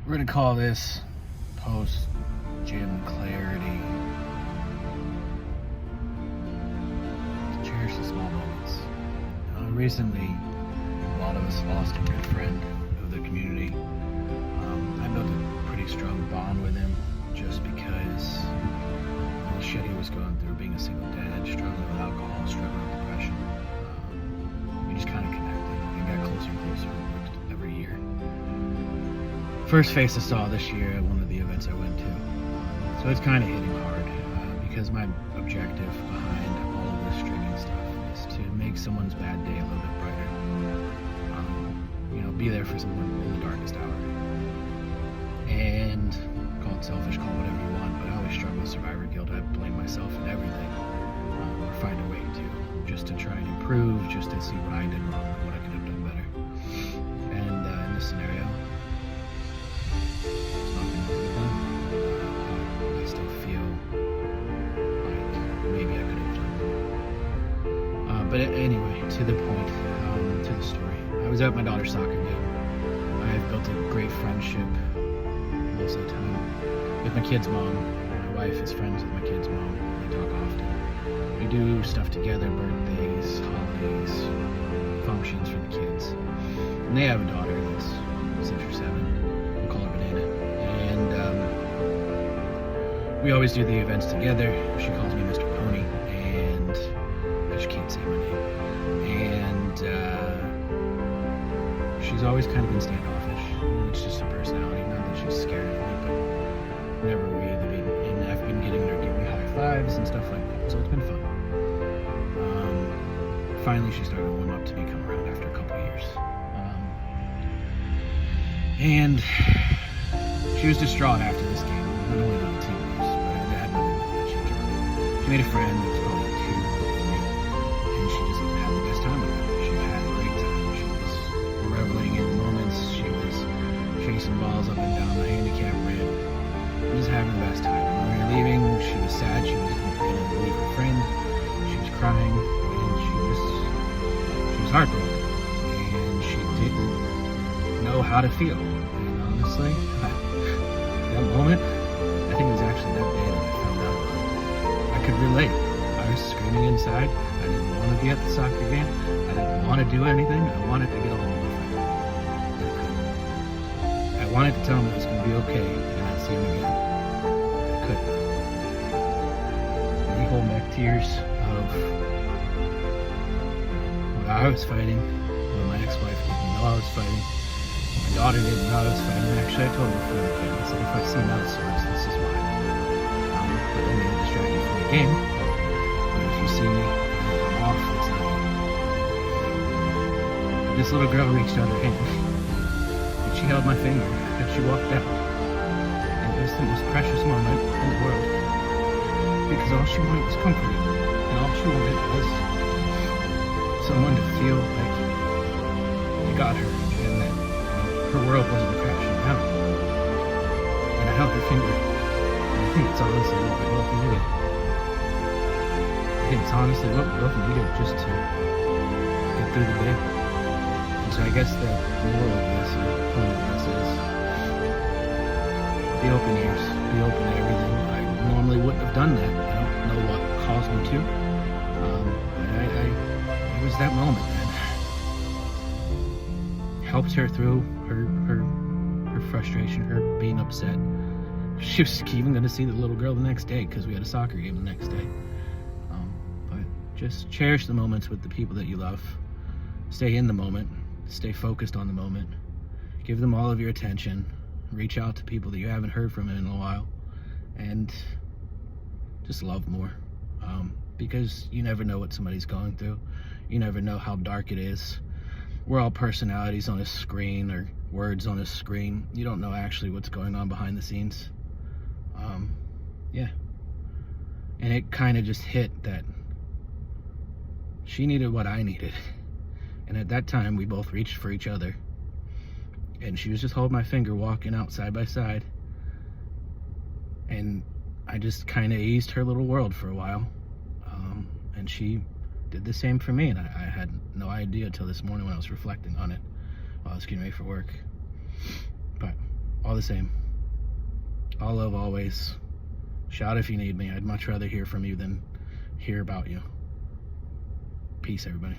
We're gonna call this post-gym clarity. Cherish the small moments. Recently, a lot of us lost a good friend of the community. I built a pretty strong bond with him just because of the shit he was going through, being a single dad, struggling with alcohol, struggling with depression. We just kind of connected and got closer and closer every year. First face I saw this year at one of the events I went to. So it's kind of hitting hard because my objective behind all of this streaming stuff is to make someone's bad day a little bit brighter. Be there for someone in the darkest hour. And call it selfish, call it whatever you want, but I always struggle with survivor guilt. I blame myself in everything, or find a way to, just to try and improve, just to see what I did wrong, what I could have done better. And in this scenario, it's not going to be done. But I still feel like maybe I could have done more. But anyway, to the point, to the story. I was at my daughter's soccer game. I've built a great friendship most of the time with my kid's mom. My wife is friends with my kid's mom. We talk often. We do stuff together, birthdays, holidays, functions for the kids. And they have a daughter that's 6 or 7. We call her Banana. And we always do the events together. She calls me Mr. Pony, and I just can't say my name. And she's always kind of been standoffish. It's just her personality. Not that she's scared of me, but never really been. And I've been getting her to give me high fives and stuff like that. So it's been fun. Finally, she started to warm up to me come around after a couple of years. And she was distraught after this game. Not only did the team lose, but I had nothing that she enjoyed it. She made a friend that was probably 2 or 3, and she just had the best time with her. She had a great time. She was reveling in moments. She was chasing balls up and down the handicap ramp. Just having the best time. When we were leaving, she was sad. She was going to leave her friend. She was crying, and she was heartbroken. And she didn't know how to feel. And honestly, that moment, I think it was actually that day that I found out about it. I could relate. I was screaming inside. I didn't want to be at the soccer game. I didn't want to do anything. I wanted to get home with my friend. I wanted to tell him it was going to be okay and I'd see him again. I couldn't. And you hold back tears of what I was fighting, when my ex-wife didn't know I was fighting. My daughter didn't know I was fighting. Actually, I told her before the game, I said, if I see out swords, this is why. I don't mean to distract you from the game, but if you see me, I'm off, it's not you. This little girl reached out her hand, and she held my finger, and she walked out. And it was the most precious moment in the world, because all she wanted was comforting, and all she wanted was someone to feel like they got her, and that her world wasn't crashing down. And I held her finger, and I think it's honestly what we both needed. I think it's honestly what we both needed just to get through the day. And so I guess the moral of this, or the point of this is, be open ears, be open to everything. I normally wouldn't have done that. I don't know what caused me to. But it was that moment that helped her through her frustration, her being upset. She was even going to see the little girl the next day because we had a soccer game the next day. But just cherish the moments with the people that you love. Stay in the moment. Stay focused on the moment. Give them all of your attention. Reach out to people that you haven't heard from in a while. And just love more. Because you never know what somebody's going through. You never know how dark it is. We're all personalities on a screen or words on a screen. You don't know actually what's going on behind the scenes. Yeah. And it kind of just hit that she needed what I needed. And at that time, we both reached for each other. And she was just holding my finger, walking out side by side. And I just kind of eased her little world for a while. And she did the same for me, and I had no idea until this morning when I was reflecting on it while I was getting ready for work. But all all the same. All love always. Shout if you need me. I'd much rather hear from you than hear about you. Peace, everybody.